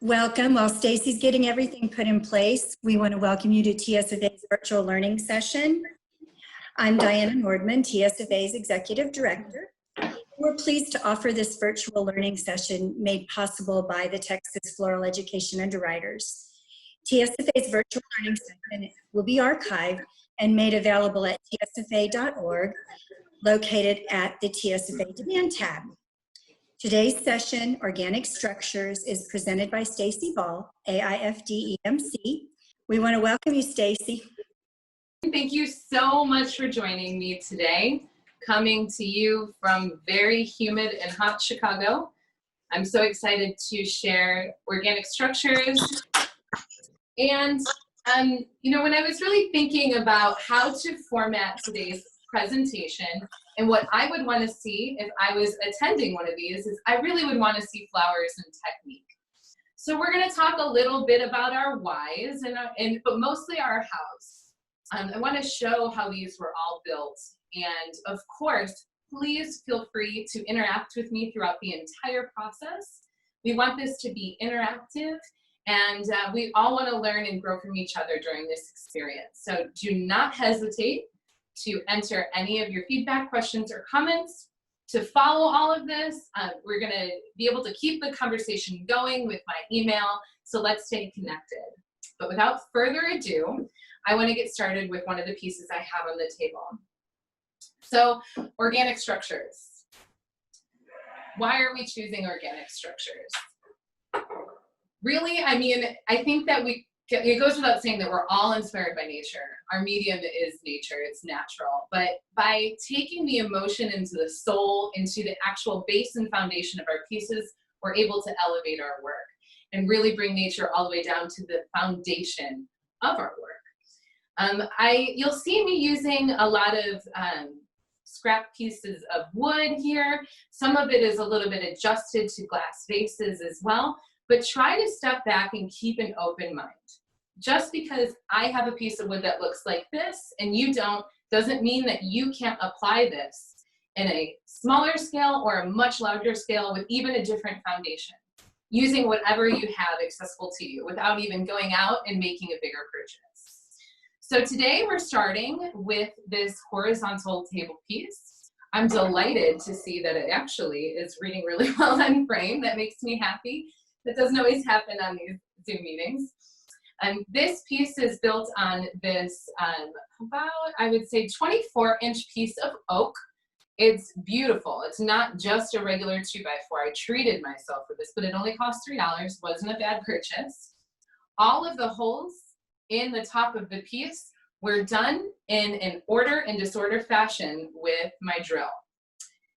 Welcome. While Stacey's getting everything put in place, we want to welcome you to TSFA's virtual learning session. I'm Diana Nordman, TSFA's Executive Director. We're pleased to offer this virtual learning session made possible by the Texas Floral Education Underwriters. TSFA's virtual learning session will be archived and made available at tsfa.org, located at the TSFA Demand tab. Today's session, Organic Structures, is presented by Stacey Bal AIFD EMC. We want to welcome you, Stacey. Thank you so much for joining me today, coming to you from very humid and hot Chicago. I'm so excited to share organic structures. And, when I was really thinking about how to format today's presentation, and what I would want to see if I was attending one of these is I really would want to see flowers and technique. So we're going to talk a little bit about our whys, but mostly our hows. I want to show how these were all built. And of course, please feel free to interact with me throughout the entire process. We want this to be interactive, and we all want to learn and grow from each other during this experience. So do not hesitate to enter any of your feedback, questions, or comments. To follow all of this, we're going to be able to keep the conversation going with my email, so let's stay connected. But without further ado, I want to get started with one of the pieces I have on the table. So, organic structures. Why are we choosing organic structures? Really, I think that it goes without saying that we're all inspired by nature. Our medium is nature, it's natural. But by taking the emotion into the soul, into the actual base and foundation of our pieces, we're able to elevate our work and really bring nature all the way down to the foundation of our work. You'll see me using a lot of scrap pieces of wood here. Some of it is a little bit adjusted to glass vases as well. But try to step back and keep an open mind. Just because I have a piece of wood that looks like this and you don't, doesn't mean that you can't apply this in a smaller scale or a much larger scale with even a different foundation, using whatever you have accessible to you without even going out and making a bigger purchase. So today we're starting with this horizontal table piece. I'm delighted to see that it actually is reading really well on frame. That makes me happy. That doesn't always happen on these Zoom meetings. This piece is built on this about, I would say, 24-inch piece of oak. It's beautiful. It's not just a regular 2x4. I treated myself for this, but it only cost $3. Wasn't a bad purchase. All of the holes in the top of the piece were done in an order and disorder fashion with my drill.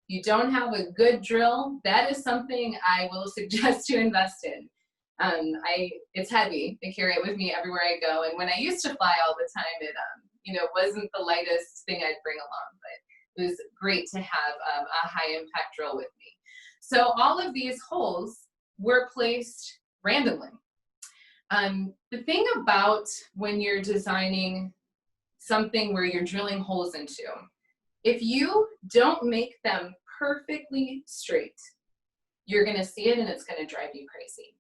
If you don't have a good drill, that is something I will suggest to invest in. It's heavy. I carry it with me everywhere I go. And when I used to fly all the time, it wasn't the lightest thing I'd bring along, but it was great to have a high impact drill with me. So all of these holes were placed randomly. The thing about when you're designing something where you're drilling holes into, if you don't make them perfectly straight, you're going to see it and it's going to drive you crazy.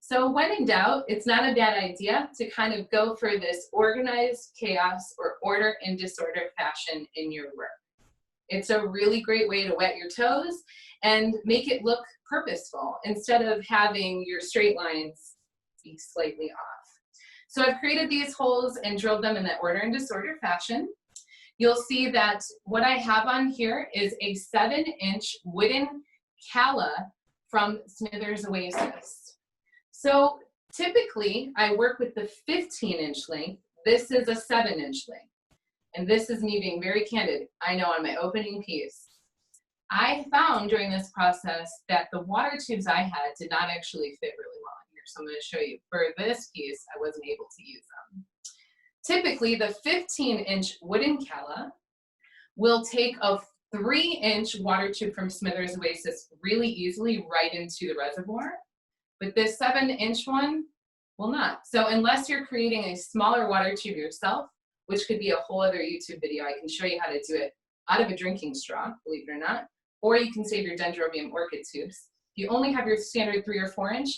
So when in doubt, it's not a bad idea to kind of go for this organized chaos or order and disorder fashion in your work. It's a really great way to wet your toes and make it look purposeful instead of having your straight lines be slightly off. So I've created these holes and drilled them in that order and disorder fashion. You'll see that what I have on here is a 7-inch wooden calla from Smithers Oasis. So typically I work with the 15-inch length. This is a 7-inch length. And this is me being very candid. I know on my opening piece, I found during this process that the water tubes I had did not actually fit really well in here. So I'm going to show you. For this piece, I wasn't able to use them. Typically, the 15-inch wooden calla will take a 3-inch water tube from Smithers Oasis really easily right into the reservoir, but this 7-inch one will not. So unless you're creating a smaller water tube yourself, which could be a whole other YouTube video, I can show you how to do it out of a drinking straw, believe it or not, or you can save your dendrobium orchid tubes. If you only have your standard 3 or 4 inch,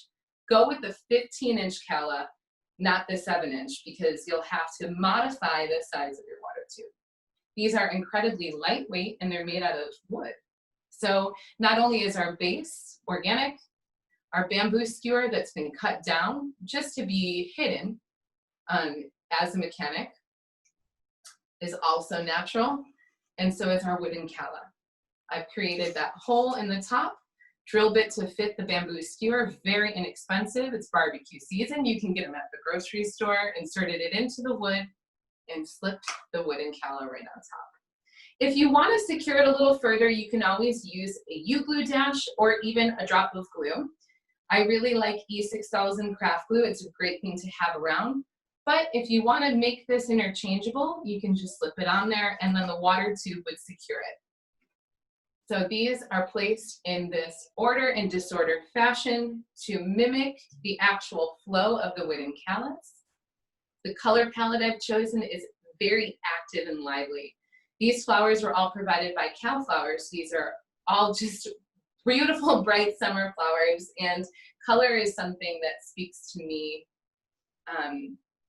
go with the 15-inch calla, not the 7-inch, because you'll have to modify the size of your water tube. These are incredibly lightweight and they're made out of wood. So not only is our base organic, our bamboo skewer that's been cut down just to be hidden as a mechanic is also natural, and so is our wooden calla. I've created that hole in the top, drill bit to fit the bamboo skewer, very inexpensive. It's barbecue season. You can get them at the grocery store, inserted it into the wood, and slipped the wooden calla right on top. If you want to secure it a little further, you can always use a U-glue dash or even a drop of glue. I really like E6000 craft glue. It's a great thing to have around. But if you want to make this interchangeable, you can just slip it on there and then the water tube would secure it. So these are placed in this order and disordered fashion to mimic the actual flow of the wooden callas. The color palette I've chosen is very active and lively. These flowers were all provided by Cal Flowers. These are all just beautiful, bright summer flowers, and color is something that speaks to me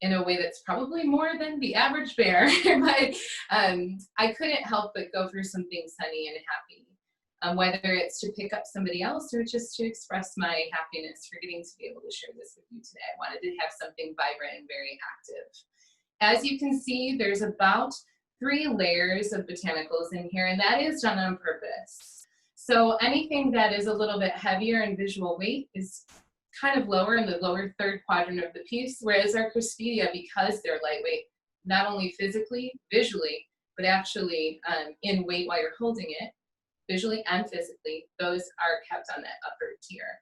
in a way that's probably more than the average bear, but I couldn't help but go for something sunny and happy, whether it's to pick up somebody else or just to express my happiness for getting to be able to share this with you today. I wanted to have something vibrant and very active. As you can see, there's about 3 layers of botanicals in here, and that is done on purpose. So anything that is a little bit heavier in visual weight is kind of lower in the lower 3rd quadrant of the piece, whereas our Crispidia, because they're lightweight, not only physically, visually, but actually in weight while you're holding it, visually and physically, those are kept on that upper tier.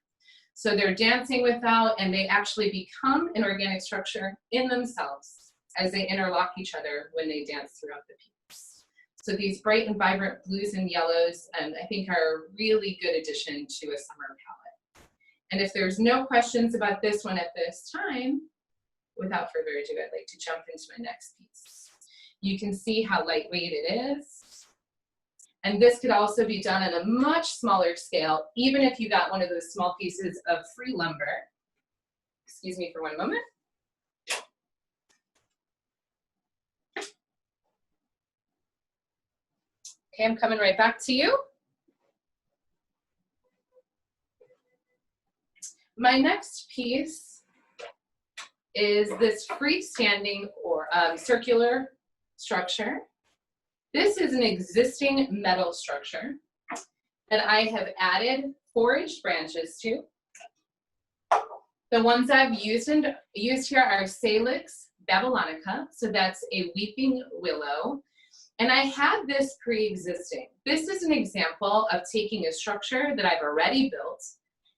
So they're dancing without, and they actually become an organic structure in themselves as they interlock each other when they dance throughout the piece. So these bright and vibrant blues and yellows, I think are a really good addition to a summer palette. And if there's no questions about this one at this time, without further ado, I'd like to jump into my next piece. You can see how lightweight it is. And this could also be done on a much smaller scale, even if you got one of those small pieces of free lumber. Excuse me for one moment. Okay, I'm coming right back to you. My next piece is this freestanding or circular structure. This is an existing metal structure that I have added 4-inch branches to. The ones I've used here are Salix babylonica, so that's a weeping willow. And I had this pre-existing. This is an example of taking a structure that I've already built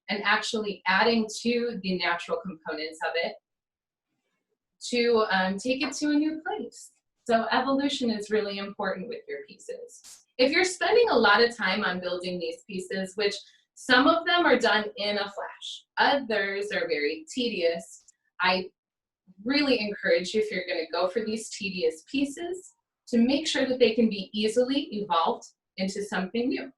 and actually adding to the natural components of it to take it to a new place. So evolution is really important with your pieces. If you're spending a lot of time on building these pieces, which some of them are done in a flash, others are very tedious, I really encourage you, if you're going to go for these tedious pieces, to make sure that they can be easily evolved into something new.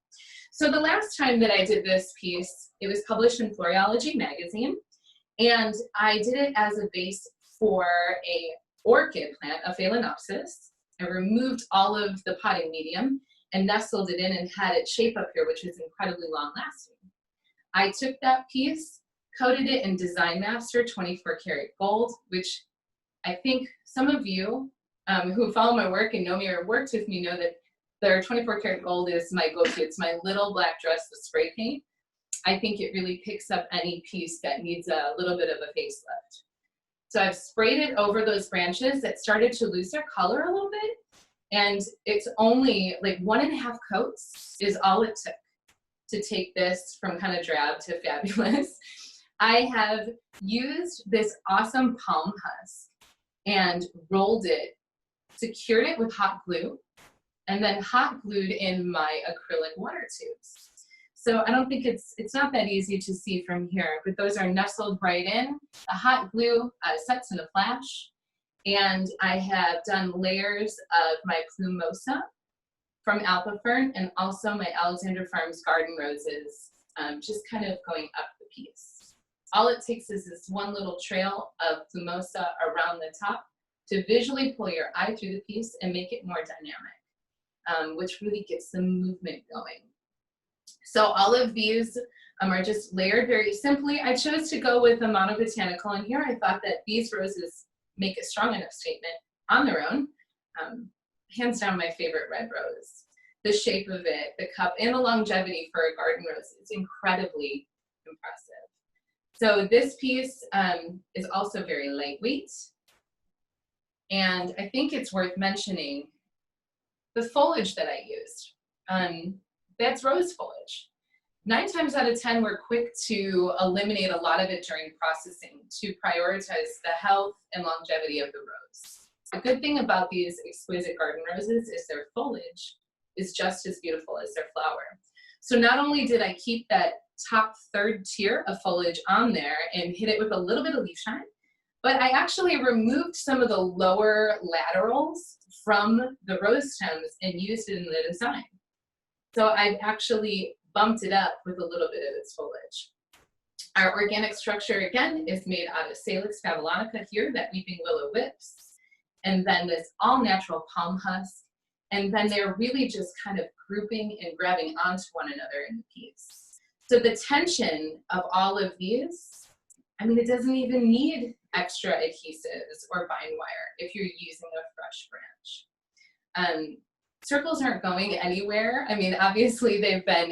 So the last time that I did this piece, it was published in Florology magazine, and I did it as a base for a orchid plant, a phalaenopsis. I removed all of the potting medium and nestled it in and had it shape up here, which is incredibly long lasting. I took that piece, coated it in Design Master 24 karat gold, which I think some of you who follow my work and know me or worked with me know that their 24 karat gold is my go-to. It's my little black dress with spray paint. I think it really picks up any piece that needs a little bit of a facelift. So I've sprayed it over those branches that started to lose their color a little bit. And it's only like 1.5 coats is all it took to take this from kind of drab to fabulous. I have used this awesome palm husk and rolled it, secured it with hot glue, and then hot glued in my acrylic water tubes. So I don't think it's not that easy to see from here, but those are nestled right in. The hot glue sets in a flash. And I have done layers of my plumosa from Alpha Fern and also my Alexander Farms garden roses, just kind of going up the piece. all it takes is this one little trail of plumosa around the top to visually pull your eye through the piece and make it more dynamic, which really gets the movement going. So all of these are just layered very simply. I chose to go with a monobotanical, and here I thought that these roses make a strong enough statement on their own. Hands down my favorite red rose. The shape of it, the cup, and the longevity for a garden rose is incredibly impressive. So this piece is also very lightweight. And I think it's worth mentioning the foliage that I used. That's rose foliage. 9 times out of 10, we're quick to eliminate a lot of it during processing to prioritize the health and longevity of the rose. The good thing about these exquisite garden roses is their foliage is just as beautiful as their flower. So not only did I keep that top third tier of foliage on there and hit it with a little bit of leaf shine, but I actually removed some of the lower laterals from the rose stems and used it in the design. So I've actually bumped it up with a little bit of its foliage. Our organic structure, again, is made out of Salix babylonica here, that weeping willow whips, and then this all-natural palm husk, and then they're really just kind of grouping and grabbing onto one another in the piece. So the tension of all of these, I mean, it doesn't even need extra adhesives or bind wire if you're using a fresh branch. Circles aren't going anywhere. I mean, obviously they've been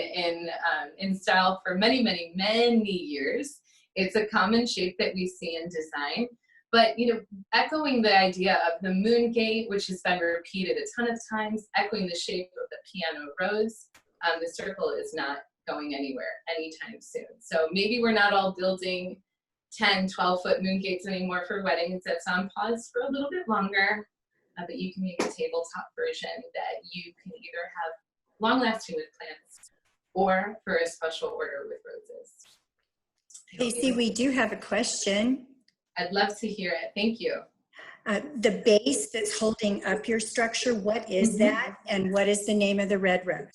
in style for many, many, many years. It's a common shape that we see in design. But, you know, echoing the idea of the moon gate, which has been repeated a ton of times, echoing the shape of the piano rose, the circle is not going anywhere anytime soon. So maybe we're not all building 10, 12-foot moon gates anymore for weddings. That's on pause for a little bit longer. But you can make a tabletop version that you can either have long-lasting with plants or for a special order with roses. Stacey, we do have a question. I'd love to hear it. Thank you. The base that's holding up your structure, what is that? And what is the name of the red rose?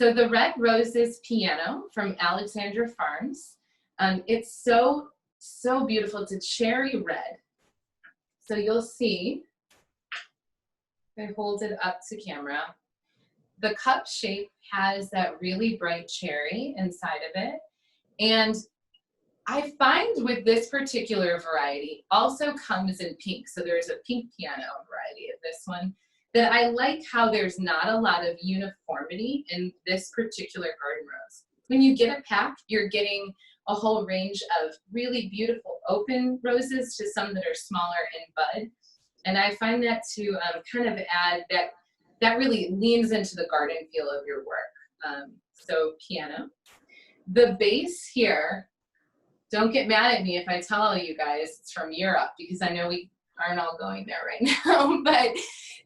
So the red rose is Piano from Alexandra Farms. It's so, so beautiful. It's a cherry red. So you'll see, I hold it up to camera. The cup shape has that really bright cherry inside of it. And I find with this particular variety also comes in pink. So there's a pink piano variety of this one that I like how there's not a lot of uniformity in this particular garden rose. When you get a pack, you're getting a whole range of really beautiful open roses to some that are smaller in bud. And I find that to kind of add that really leans into the garden feel of your work. So piano. The base here, don't get mad at me if I tell you guys it's from Europe, because I know we aren't all going there right now, but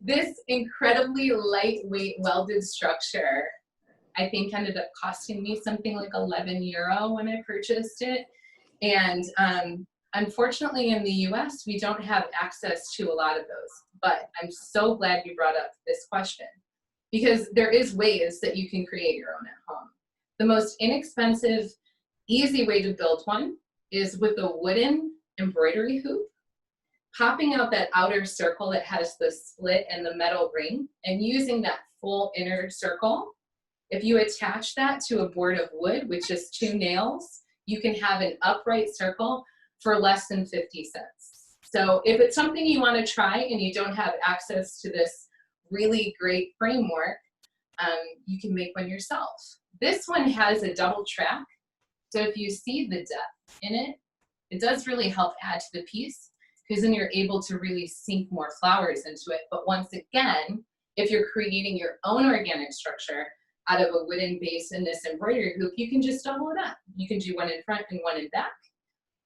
this incredibly lightweight welded structure, I think ended up costing me something like 11 euro when I purchased it. And unfortunately in the US, we don't have access to a lot of those, but I'm so glad you brought up this question, because there is ways that you can create your own at home. The most inexpensive, easy way to build one is with a wooden embroidery hoop, popping out that outer circle that has the split and the metal ring, and using that full inner circle. If you attach that to a board of wood with just 2 nails, you can have an upright circle for less than 50 cents. So if it's something you want to try and you don't have access to this really great framework, you can make one yourself. This one has a double track. So if you see the depth in it, it does really help add to the piece, because then you're able to really sink more flowers into it. But once again, if you're creating your own organic structure out of a wooden base in this embroidery hoop, you can just double it up. You can do one in front and one in back,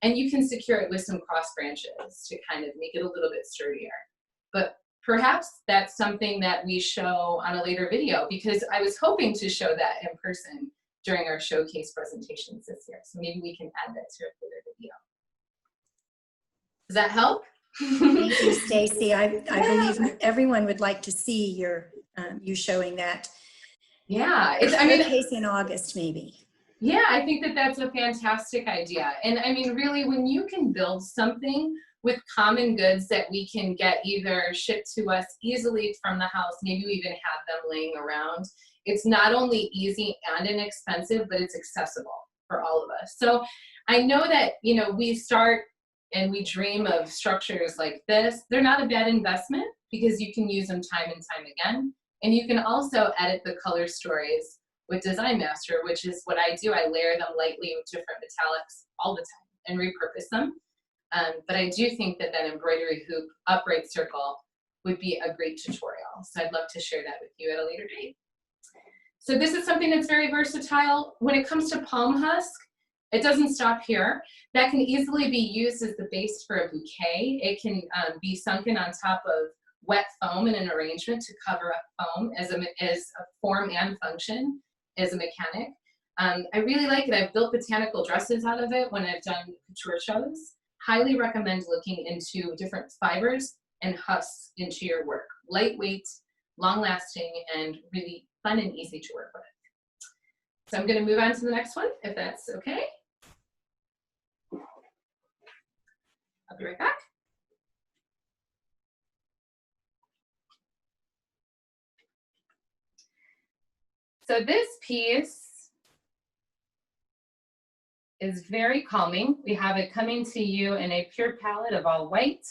and you can secure it with some cross branches to kind of make it a little bit sturdier. But perhaps that's something that we show on a later video, because I was hoping to show that in person during our showcase presentations this year. So maybe we can add that to a later video. Does that help? Thank you, Stacey. I believe everyone would like to see your you showing that. Yeah, I mean, case in August maybe. Yeah, I think that that's a fantastic idea. And I mean, really, when you can build something with common goods that we can get either shipped to us easily from the house, maybe we even have them laying around, it's not only easy and inexpensive, but it's accessible for all of us. So I know that, you know, we start and we dream of structures like this. They're not a bad investment because you can use them time and time again. And you can also edit the color stories with Design Master, which is what I do. I layer them lightly with different metallics all the time and repurpose them. But I do think that that embroidery hoop upright circle would be a great tutorial. So I'd love to share that with you at a later date. So this is something that's very versatile. When it comes to palm husk, it doesn't stop here. That can easily be used as the base for a bouquet. It can be sunken on top of wet foam in an arrangement to cover up foam as a form and function as a mechanic. I really like it. I've built botanical dresses out of it when I've done couture shows. Highly recommend looking into different fibers and husks into your work. Lightweight, long-lasting, and really fun and easy to work with. So I'm going to move on to the next one, if that's okay. I'll be right back. So this piece is very calming. We have it coming to you in a pure palette of all white.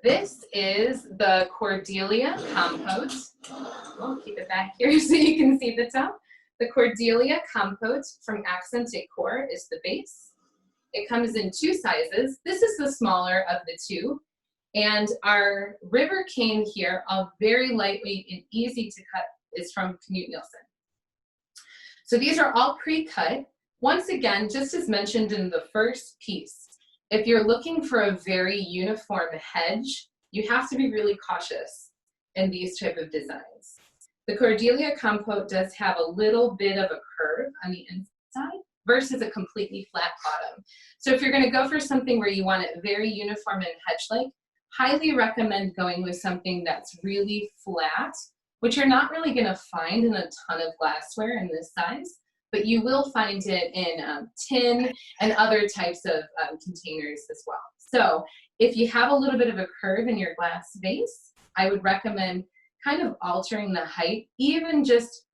This is the Cordelia Compote. I'll keep it back here so you can see the top. The Cordelia Compote from Accent Decor is the base. It comes in two sizes. This is the smaller of the two. And our river cane here, all very lightweight and easy to cut, is from Knut Nielsen. So these are all pre-cut. Once again, just as mentioned in the first piece, if you're looking for a very uniform hedge, you have to be really cautious in these type of designs. The Cordelia Compote does have a little bit of a curve on the inside versus a completely flat bottom. So if you're going to go for something where you want it very uniform and hedge-like, highly recommend going with something that's really flat, which you're not really going to find in a ton of glassware in this size, but you will find it in tin and other types of containers as well. So if you have a little bit of a curve in your glass vase, I would recommend kind of altering the height, even just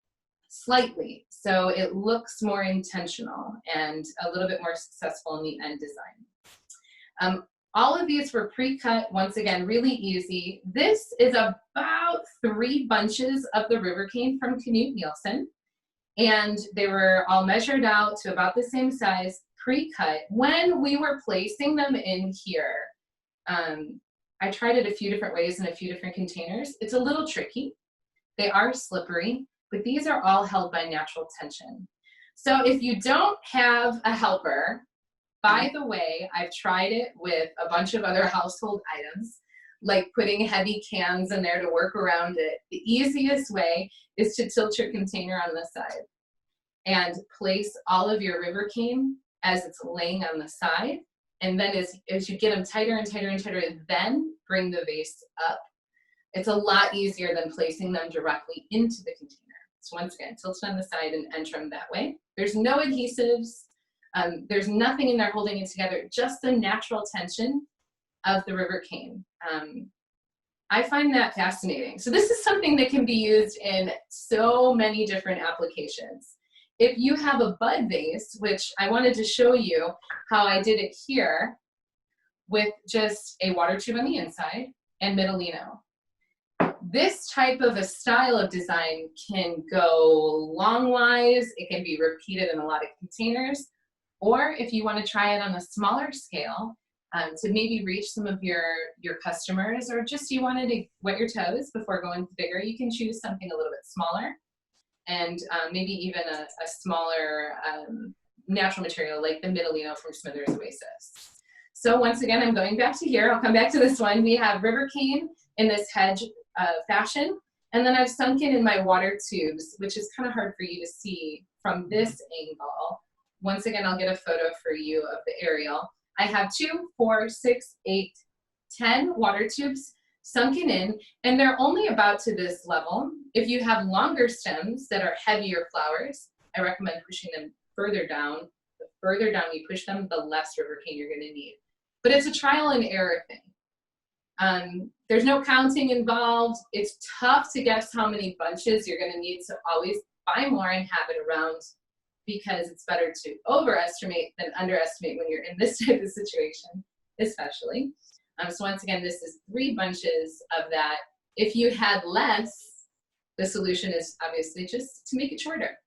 slightly, so it looks more intentional and a little bit more successful in the end design. All of these were pre-cut, once again, really easy. This is about 3 bunches of the river cane from Knut Nielsen, and they were all measured out to about the same size, pre-cut. When we were placing them in here, I tried it a few different ways in a few different containers. It's a little tricky. They are slippery, but these are all held by natural tension. So if you don't have a helper, by the way, I've tried it with a bunch of other household items, like putting heavy cans in there to work around it. The easiest way is to tilt your container on the side and place all of your river cane as it's laying on the side. And then as you get them tighter and tighter and tighter, then bring the vase up. It's a lot easier than placing them directly into the container. So once again, tilt it on the side and enter them that way. There's no adhesives. There's nothing in there holding it together, just the natural tension of the river cane. I find that fascinating. So this is something that can be used in so many different applications. If you have a bud vase, which I wanted to show you how I did it here with just a water tube on the inside and Middlino. This type of a style of design can go long-wise. It can be repeated in a lot of containers. Or if you want to try it on a smaller scale to maybe reach some of your customers, or just you wanted to wet your toes before going bigger, you can choose something a little bit smaller and maybe even a smaller natural material like the Middlino from Smithers Oasis. So once again, I'm going back to here. I'll come back to this one. We have river cane in this hedge fashion, and then I've sunk it in my water tubes, which is kind of hard for you to see from this angle. Once again, I'll get a photo for you of the aerial. I have 2, 4, 6, 8, 10 water tubes sunken in, and they're only about to this level. If you have longer stems that are heavier flowers, I recommend pushing them further down. The further down you push them, the less river cane you're gonna need. But it's a trial and error thing. There's no counting involved. It's tough to guess how many bunches you're gonna need, so always buy more and have it around, because it's better to overestimate than underestimate when you're in this type of situation, especially. So once again, this is 3 bunches of that. If you had less, the solution is obviously just to make it shorter.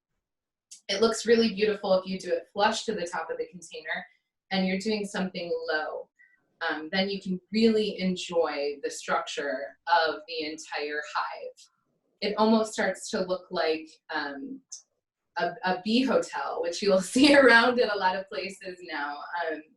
It looks really beautiful if you do it flush to the top of the container and you're doing something low. Then you can really enjoy the structure of the entire hive. It almost starts to look like a bee hotel, which you'll see around in a lot of places now.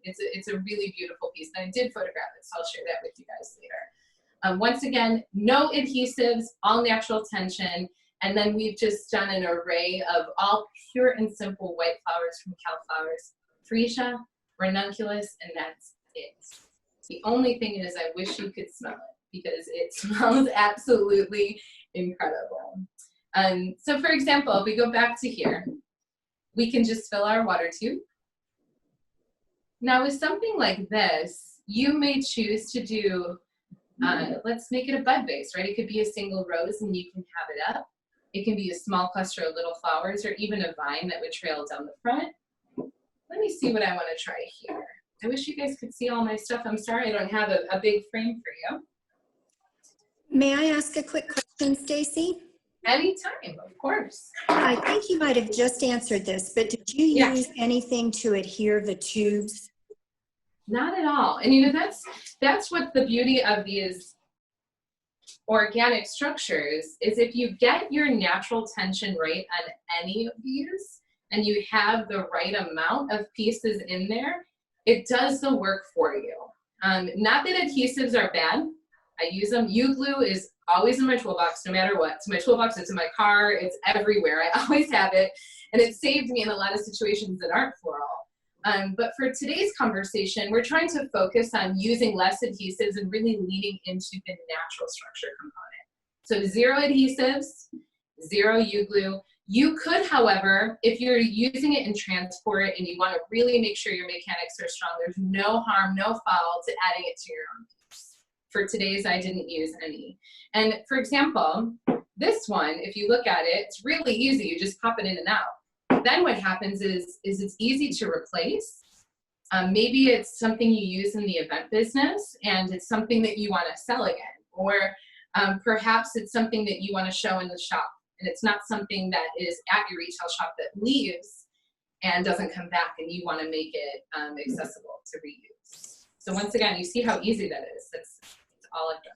It's a really beautiful piece, and I did photograph it, so I'll share that with you guys later. Once again, no adhesives, all natural tension, and then we've just done an array of all pure and simple white flowers from Cal Flowers, freesia, ranunculus, and that's it. The only thing is I wish you could smell it, because it smells absolutely incredible. So for example, if we go back to here, we can just fill our water tube. Now with something like this, you may choose to do, let's make it a bud vase, right? It could be a single rose and you can have it up. It can be a small cluster of little flowers, or even a vine that would trail down the front. Let me see what I want to try here. I wish you guys could see all my stuff. I'm sorry I don't have a big frame for you. May I ask a quick question, Stacey? Anytime, of course. I think you might have just answered this, but did you use anything to adhere the tubes? Not at all. And you know, that's what the beauty of these organic structures is. If you get your natural tension right on any of these, and you have the right amount of pieces in there, it does the work for you. Not that adhesives are bad. I use them. U-glue is always in my toolbox, no matter what. It's in my toolbox, it's in my car, it's everywhere. I always have it. And it saved me in a lot of situations that aren't floral. But for today's conversation, we're trying to focus on using less adhesives and really leaning into the natural structure component. So 0 adhesives, 0 U-glue. You could, however, if you're using it in transport and you want to really make sure your mechanics are strong, there's no harm, no foul to adding it to your own piece. For today's, I didn't use any. And for example, this one, if you look at it, it's really easy. You just pop it in and out. Then what happens is it's easy to replace. Maybe it's something you use in the event business and it's something that you want to sell again. Or perhaps it's something that you want to show in the shop. And it's not something that is at your retail shop that leaves and doesn't come back, and you want to make it accessible to reuse. So once again, you see how easy that is. That's all I've done.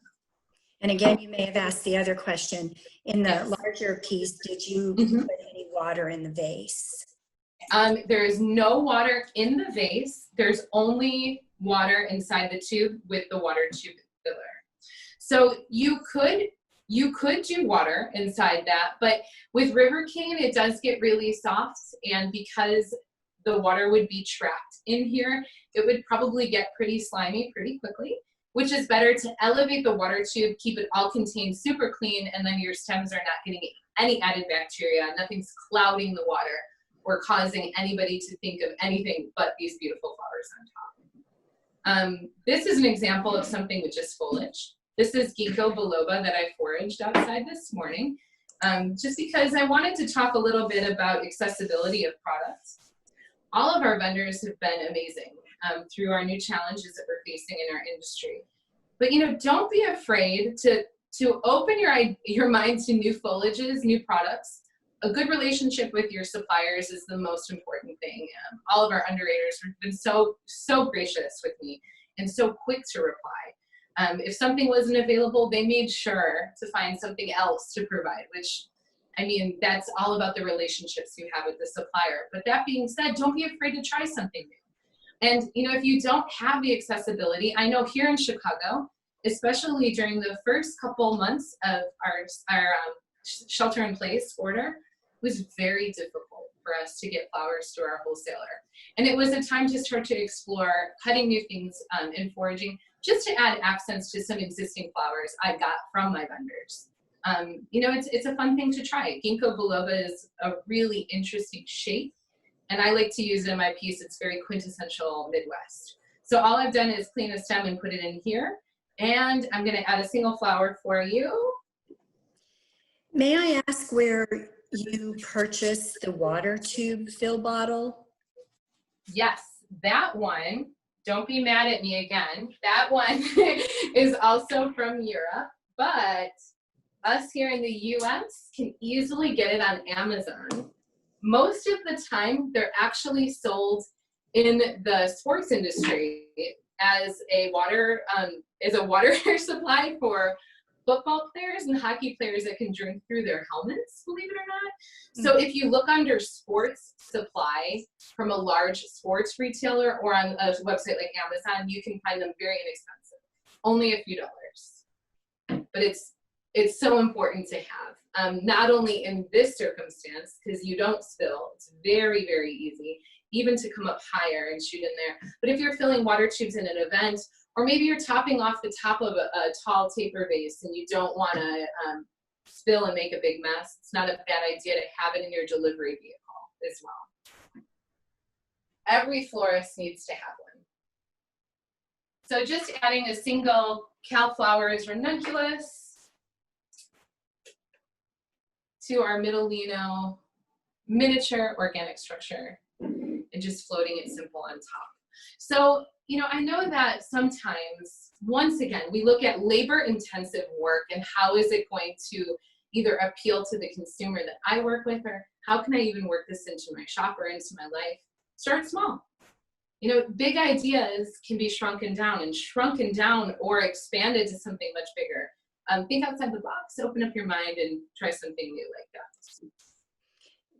And again, you may have asked the other question. In the larger piece, did you put any water in the vase? There is no water in the vase. There's only water inside the tube with the water tube filler. So you could do water inside that, but with river cane, it does get really soft, and because the water would be trapped in here, it would probably get pretty slimy pretty quickly, which is better to elevate the water tube, keep it all contained super clean, and then your stems are not getting any added bacteria, nothing's clouding the water or causing anybody to think of anything but these beautiful flowers on top. This is an example of something with just foliage. This is ginkgo biloba that I foraged outside this morning, just because I wanted to talk a little bit about accessibility of products. All of our vendors have been amazing through our new challenges that we're facing in our industry. But you know, don't be afraid to open your mind to new foliages, new products. A good relationship with your suppliers is the most important thing. All of our underwriters have been so gracious with me and so quick to reply. If something wasn't available, they made sure to find something else to provide, which, I mean, that's all about the relationships you have with the supplier. But that being said, don't be afraid to try something new. And, you know, if you don't have the accessibility, I know here in Chicago, especially during the first couple months of our shelter-in-place order, it was very difficult for us to get flowers to our wholesaler. And it was a time to start to explore cutting new things and foraging, just to add accents to some existing flowers I got from my vendors. You know, it's a fun thing to try. Ginkgo biloba is a really interesting shape, and I like to use it in my piece. It's very quintessential Midwest. So all I've done is clean a stem and put it in here, and I'm going to add a single flower for you. May I ask where you purchased the water tube fill bottle? Yes, that one, don't be mad at me again. That one is also from Europe, but us here in the US can easily get it on Amazon. Most of the time, they're actually sold in the sports industry as a water supply for football players and hockey players that can drink through their helmets, believe it or not. So if you look under sports supply from a large sports retailer or on a website like Amazon, you can find them very inexpensive, only a few dollars. But it's so important to have, not only in this circumstance, because you don't spill, it's very, very easy, even to come up higher and shoot in there. But if you're filling water tubes in an event, or maybe you're topping off the top of a tall taper vase and you don't want to spill and make a big mess, it's not a bad idea to have it in your delivery vehicle as well. Every florist needs to have one. So just adding a single cal flowers ranunculus to our Middlino miniature organic structure and just floating it simple on top. So, you know, I know that sometimes, once again, we look at labor-intensive work and how is it going to either appeal to the consumer that I work with, or how can I even work this into my shop or into my life? Start small. You know, big ideas can be shrunken down or expanded to something much bigger. Think outside the box, open up your mind and try something new like that.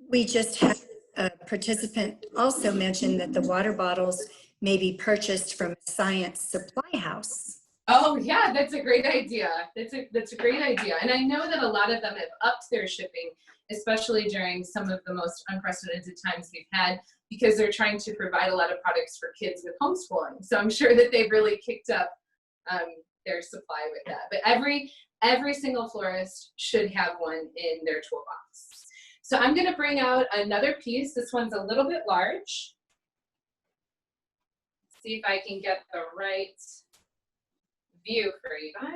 We just had a participant also mention that the water bottles may be purchased from a science supply house. Oh yeah, that's a great idea. That's a great idea. And I know that a lot of them have upped their shipping, especially during some of the most unprecedented times we've had, because they're trying to provide a lot of products for kids with homeschooling. So I'm sure that they've really kicked up their supply with that. But every single florist should have one in their toolbox. So I'm going to bring out another piece. This one's a little bit large. See if I can get the right view for you guys.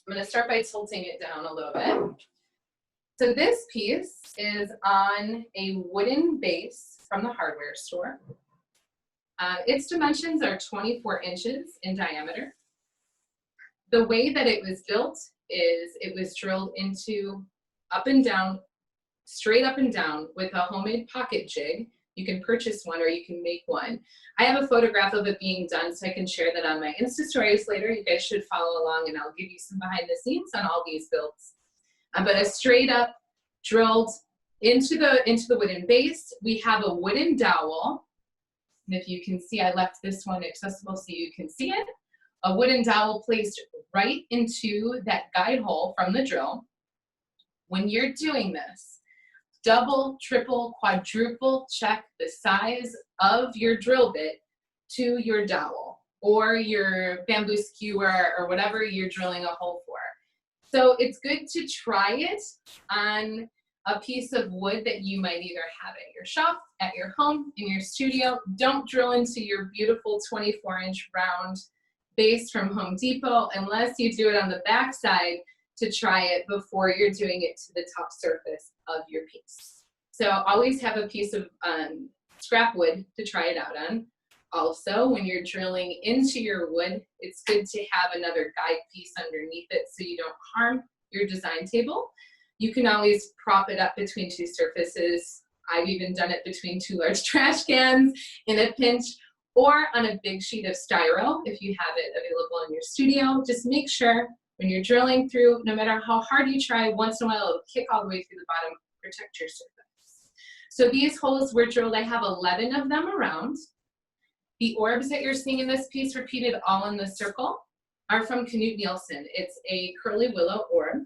I'm going to start by tilting it down a little bit. So this piece is on a wooden base from the hardware store. Its dimensions are 24 inches in diameter. The way that it was built is it was drilled into up and down, straight up and down with a homemade pocket jig. You can purchase one or you can make one. I have a photograph of it being done, so I can share that on my Insta stories later. You guys should follow along and I'll give you some behind the scenes on all these builds. But a straight up drilled into the wooden base. We have a wooden dowel. And if you can see, I left this one accessible so you can see it. A wooden dowel placed right into that guide hole from the drill. When you're doing this, double, triple, quadruple check the size of your drill bit to your dowel or your bamboo skewer or whatever you're drilling a hole for. So it's good to try it on a piece of wood that you might either have at your shop, at your home, in your studio. Don't drill into your beautiful 24-inch round base from Home Depot unless you do it on the back side to try it before you're doing it to the top surface of your piece. So always have a piece of scrap wood to try it out on. Also, when you're drilling into your wood, it's good to have another guide piece underneath it so you don't harm your design table. You can always prop it up between two surfaces. I've even done it between two large trash cans in a pinch, or on a big sheet of styro if you have it available in your studio. Just make sure when you're drilling through, no matter how hard you try, once in a while it'll kick all the way through the bottom, protect your surface. So these holes were drilled. I have 11 of them around. The orbs that you're seeing in this piece repeated all in the circle are from Knut Nielsen. It's a curly willow orb,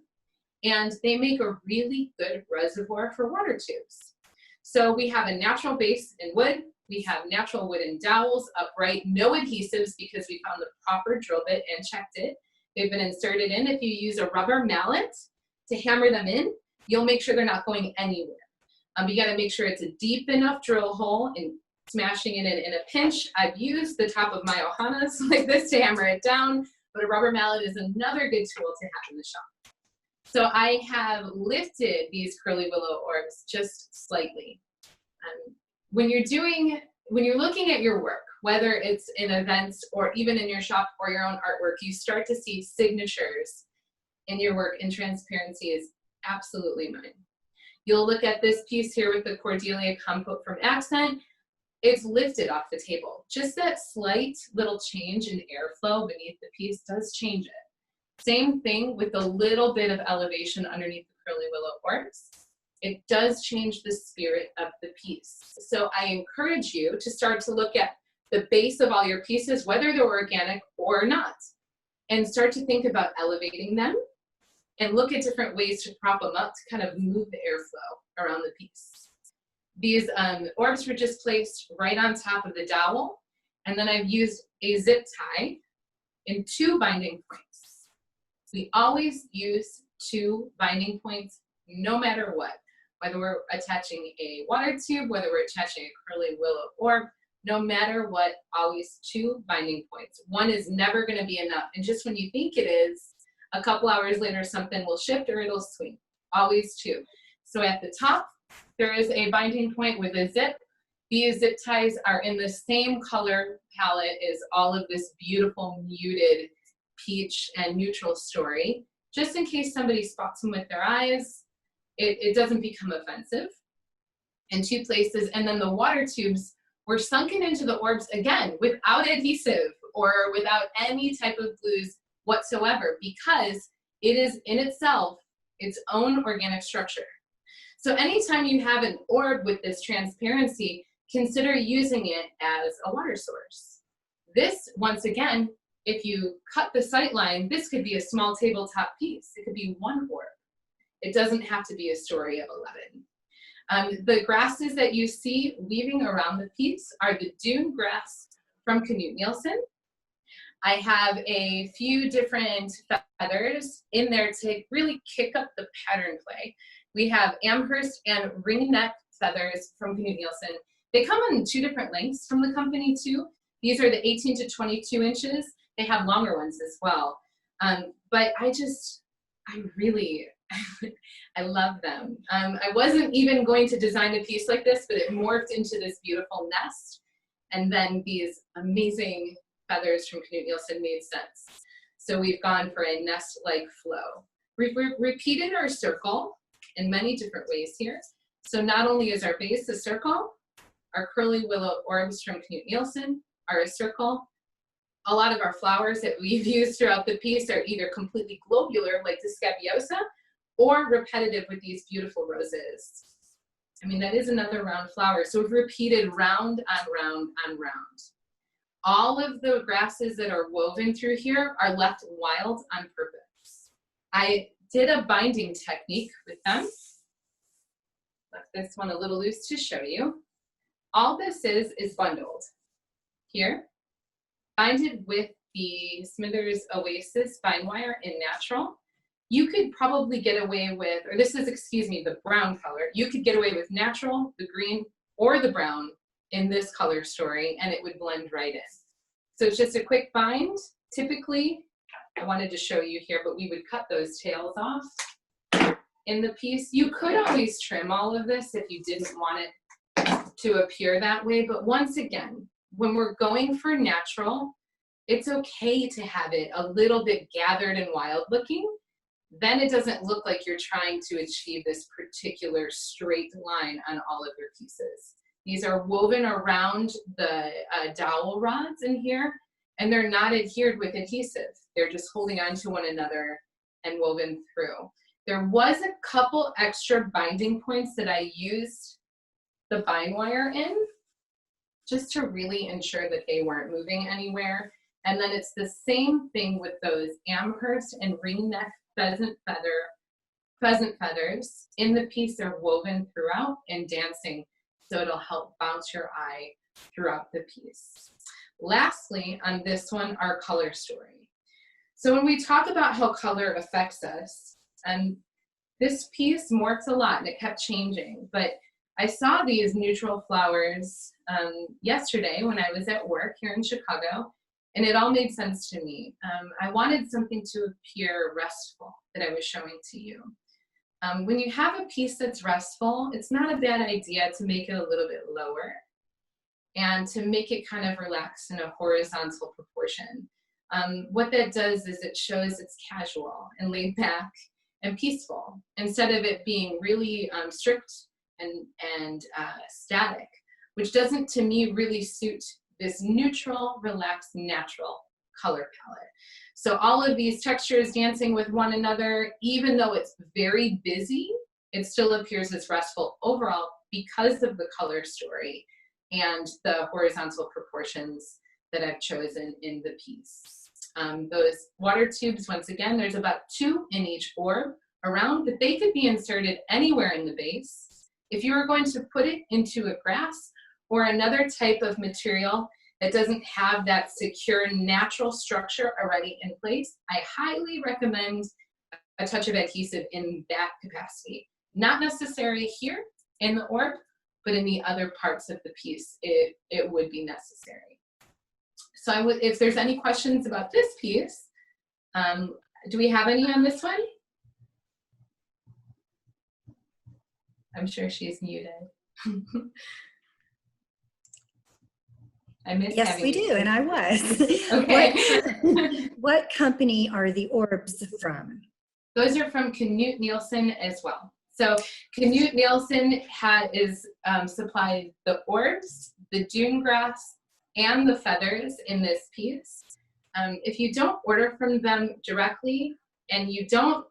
and they make a really good reservoir for water tubes. So we have a natural base in wood. We have natural wooden dowels, upright, no adhesives because we found the proper drill bit and checked it. They've been inserted in. If you use a rubber mallet to hammer them in, you'll make sure they're not going anywhere. You gotta make sure it's a deep enough drill hole and smashing it in a pinch. I've used the top of my ohanas like this to hammer it down, but a rubber mallet is another good tool to have in the shop. So I have lifted these curly willow orbs just slightly. When you're looking at your work, whether it's in events or even in your shop or your own artwork, you start to see signatures in your work, and transparency is absolutely mine. You'll look at this piece here with the Cordelia Compote from Accent. It's lifted off the table. Just that slight little change in airflow beneath the piece does change it. Same thing with a little bit of elevation underneath the curly willow orbs. It does change the spirit of the piece. So I encourage you to start to look at the base of all your pieces, whether they're organic or not, and start to think about elevating them and look at different ways to prop them up to kind of move the airflow around the piece. These orbs were just placed right on top of the dowel, and then I've used a zip tie in 2 binding points. We always use 2 binding points no matter what, whether we're attaching a water tube, whether we're attaching a curly willow orb, no matter what, always 2 binding points. One is never gonna be enough, and just when you think it is, a couple hours later something will shift or it'll swing. Always 2. So at the top, there is a binding point with a zip. These zip ties are in the same color palette as all of this beautiful muted peach and neutral story, just in case somebody spots them with their eyes. It doesn't become offensive. In 2 places, and then the water tubes were sunken into the orbs again without adhesive or without any type of glues whatsoever, because it is in itself its own organic structure. So anytime you have an orb with this transparency, consider using it as a water source. This, once again, if you cut the sight line, this could be a small tabletop piece. It could be 1 orb. It doesn't have to be a story of 11. The grasses that you see weaving around the piece are the Dune Grass from Knut Nielsen. I have a few different feathers in there to really kick up the pattern play. We have Amherst and ring neck feathers from Knut Nielsen. They come in 2 different lengths from the company too. These are the 18 to 22 inches. They have longer ones as well. But I really, I love them. I wasn't even going to design a piece like this, but it morphed into this beautiful nest. And then these amazing feathers from Knut Nielsen made sense. So we've gone for a nest-like flow. We've repeated our circle in many different ways here. So not only is our base a circle, our curly willow orbs from Knut Nielsen are a circle. A lot of our flowers that we've used throughout the piece are either completely globular, like the scabiosa, or repetitive with these beautiful roses. I mean, that is another round flower. So we've repeated round on round on round. All of the grasses that are woven through here are left wild on purpose. I did a binding technique with them. Left this one a little loose to show you. All this is bundled here, binded with the Smithers Oasis fine wire in natural. You could probably get away with, or this is, excuse me, the brown color. You could get away with natural, the green, or the brown in this color story, and it would blend right in. So it's just a quick bind. Typically, I wanted to show you here, but we would cut those tails off in the piece. You could always trim all of this if you didn't want it to appear that way, but once again, when we're going for natural, it's okay to have it a little bit gathered and wild looking. Then it doesn't look like you're trying to achieve this particular straight line on all of your pieces. These are woven around the dowel rods in here, and they're not adhered with adhesive. They're just holding on to one another and woven through. There was a couple extra binding points that I used the bind wire in, just to really ensure that they weren't moving anywhere. And then it's the same thing with those Amherst and ring neck pheasant feathers in the piece. They're woven throughout and dancing so it'll help bounce your eye throughout the piece. Lastly, on this one, our color story. So when we talk about how color affects us, and this piece morphs a lot and it kept changing, but I saw these neutral flowers yesterday when I was at work here in Chicago, and it all made sense to me. I wanted something to appear restful that I was showing to you. When you have a piece that's restful, it's not a bad idea to make it a little bit lower and to make it kind of relaxed in a horizontal proportion. What that does is it shows it's casual and laid back and peaceful, instead of it being really strict and static, which doesn't, to me, really suit this neutral, relaxed, natural color palette. So all of these textures dancing with one another, even though it's very busy, it still appears as restful overall because of the color story and the horizontal proportions that I've chosen in the piece. Those water tubes, once again, there's about 2 in each orb around, but they could be inserted anywhere in the base. If you were going to put it into a grass or another type of material that doesn't have that secure natural structure already in place, I highly recommend a touch of adhesive in that capacity. Not necessary here in the orb, but in the other parts of the piece, it would be necessary. So if there's any questions about this piece, do we have any on this one? I'm sure she's muted. I missed Yes, we do, and I was. Okay. What company are the orbs from? Those are from Knut Nielsen as well. So Knut Nielsen is supplied the orbs, the Dune Grass, and the feathers in this piece. If you don't order from them directly and you don't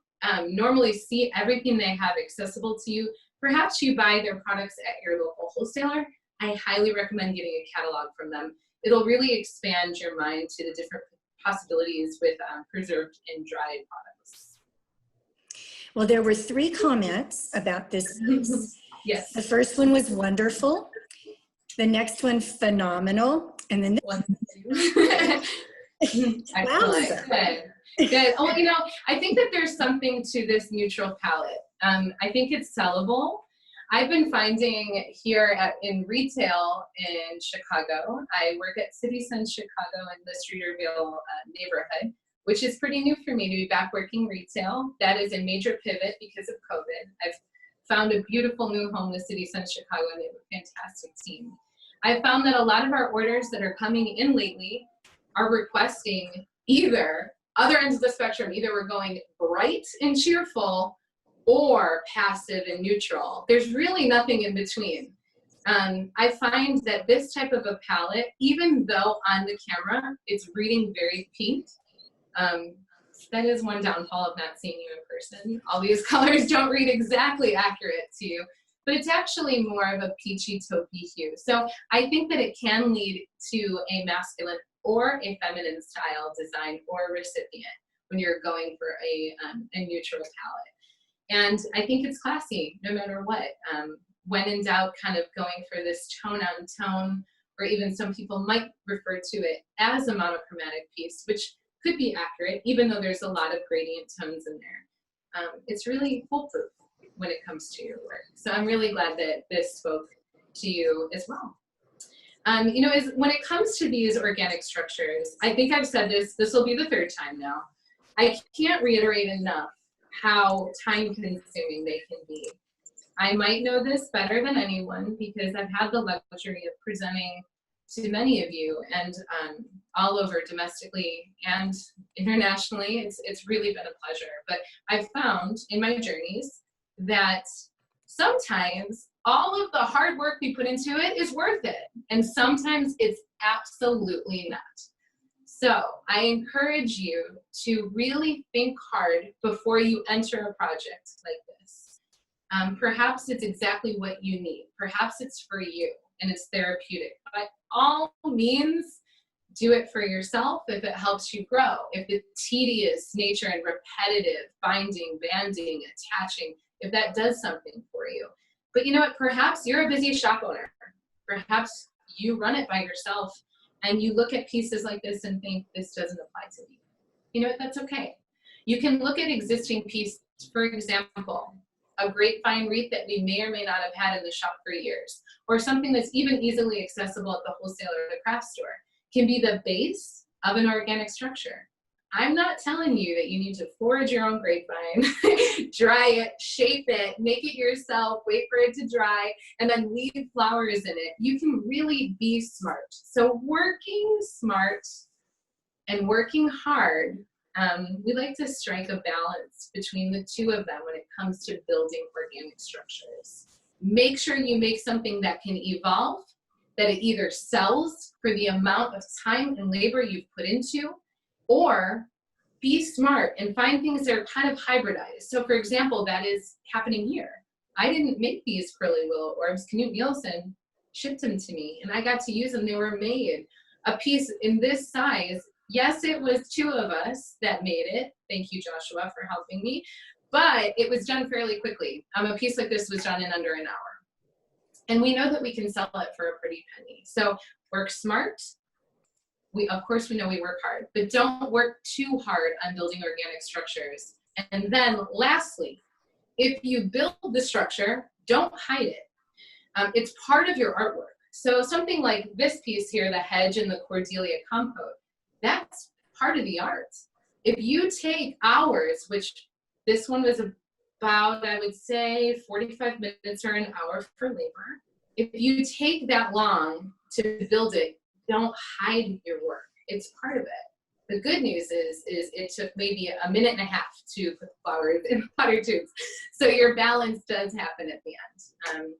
normally see everything they have accessible to you, perhaps you buy their products at your local wholesaler. I highly recommend getting a catalog from them. It'll really expand your mind to the different possibilities with preserved and dried products. Well, there were 3 comments about this piece. Yes. The first one was wonderful. The next one, phenomenal. And then Excellent. Good. Good. Oh, you know, I think that there's something to this neutral palette. I think it's sellable. I've been finding here in retail in Chicago, I work at City Sense Chicago in the Streeterville neighborhood, which is pretty new for me to be back working retail. That is a major pivot because of COVID. I've found a beautiful new home with City Sense Chicago, and they have a fantastic team. I've found that a lot of our orders that are coming in lately are requesting either other ends of the spectrum, either we're going bright and cheerful or passive and neutral. There's really nothing in between. I find that this type of a palette, even though on the camera it's reading very pink, that is one downfall of not seeing you in person. All these colors don't read exactly accurate to you, but it's actually more of a peachy taupey hue. So I think that it can lead to a masculine or a feminine style design or recipient when you're going for a neutral palette. And I think it's classy no matter what. When in doubt, kind of going for this tone on tone, or even some people might refer to it as a monochromatic piece, which could be accurate, even though there's a lot of gradient tones in there. It's really foolproof when it comes to your work. So I'm really glad that this spoke to you as well. You know, when it comes to these organic structures, I think I've said this will be the 3rd time now. I can't reiterate enough how time consuming they can be. I might know this better than anyone because I've had the luxury of presenting to many of you and all over domestically and internationally. It's really been a pleasure. But I've found in my journeys that sometimes all of the hard work we put into it is worth it. And sometimes it's absolutely not. So I encourage you to really think hard before you enter a project like this. Perhaps it's exactly what you need. Perhaps it's for you and it's therapeutic. By all means, do it for yourself if it helps you grow. If the tedious nature and repetitive binding, banding, attaching, if that does something for you. But you know what, perhaps you're a busy shop owner. Perhaps you run it by yourself and you look at pieces like this and think, this doesn't apply to me. You know what, that's okay. You can look at existing pieces, for example, a grapevine wreath that we may or may not have had in the shop for years, or something that's even easily accessible at the wholesaler or the craft store, can be the base of an organic structure. I'm not telling you that you need to forage your own grapevine, dry it, shape it, make it yourself, wait for it to dry, and then leave flowers in it. You can really be smart. So working smart and working hard, we like to strike a balance between the two of them when it comes to building organic structures. Make sure you make something that can evolve, that it either sells for the amount of time and labor you've put into, or be smart and find things that are kind of hybridized. So for example, that is happening here. I didn't make these curly willow orbs. Knut Nielsen shipped them to me and I got to use them. They were made. A piece in this size, yes, it was 2 of us that made it. Thank you, Joshua, for helping me. But it was done fairly quickly. A piece like this was done in under an hour. And we know that we can sell it for a pretty penny. So work smart. Of course, we know we work hard, but don't work too hard on building organic structures. And then lastly, if you build the structure, don't hide it. It's part of your artwork. So something like this piece here, the hedge and the Cordelia Compote, that's part of the art. If you take hours, which this one was about, I would say, 45 minutes or an hour for labor. If you take that long to build it, don't hide your work. It's part of it. The good news is it took maybe a minute and a half to put flowers in water tubes. So your balance does happen at the end.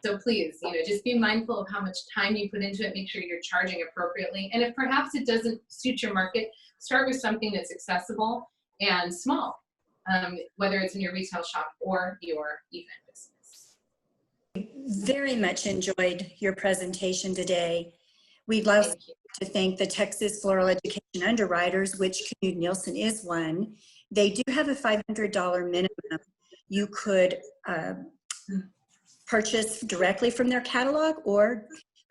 So please, just be mindful of how much time you put into it. Make sure you're charging appropriately. And if perhaps it doesn't suit your market, start with something that's accessible and small, whether it's in your retail shop or your event business. Very much enjoyed your presentation today. We'd love to thank the Texas Floral Education Underwriters, which Knut Nielsen is one. They do have a $500 minimum. You could purchase directly from their catalog or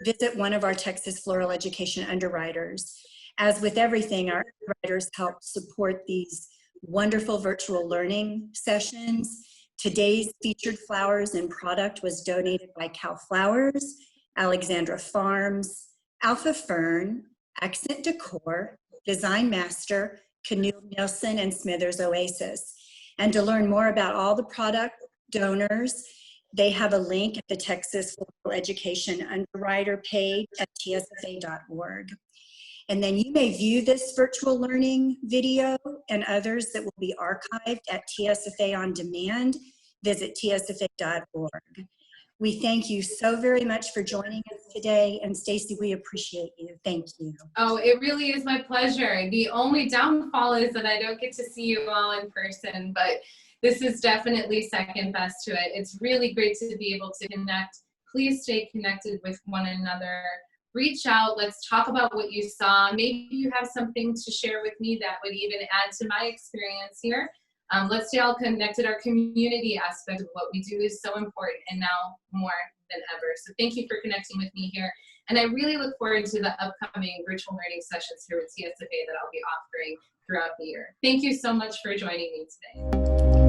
visit one of our Texas Floral Education Underwriters. As with everything, our underwriters help support these wonderful virtual learning sessions. Today's featured flowers and product was donated by Cal Flowers, Alexandra Farms, Alpha Fern, Accent Decor, Design Master, Knut Nielsen, and Smithers Oasis. And to learn more about all the product donors, they have a link at the Texas Floral Education Underwriter page at tsfa.org. And then you may view this virtual learning video and others that will be archived at TSFA On Demand. Visit tsfa.org. We thank you so very much for joining us today. And Stacey, we appreciate you. Thank you. Oh, it really is my pleasure. The only downfall is that I don't get to see you all in person, but this is definitely second best to it. It's really great to be able to connect. Please stay connected with one another. Reach out. Let's talk about what you saw. Maybe you have something to share with me that would even add to my experience here. Let's stay all connected. Our community aspect of what we do is so important, and now more than ever. So thank you for connecting with me here. And I really look forward to the upcoming virtual learning sessions here with TSFA that I'll be offering throughout the year. Thank you so much for joining me today.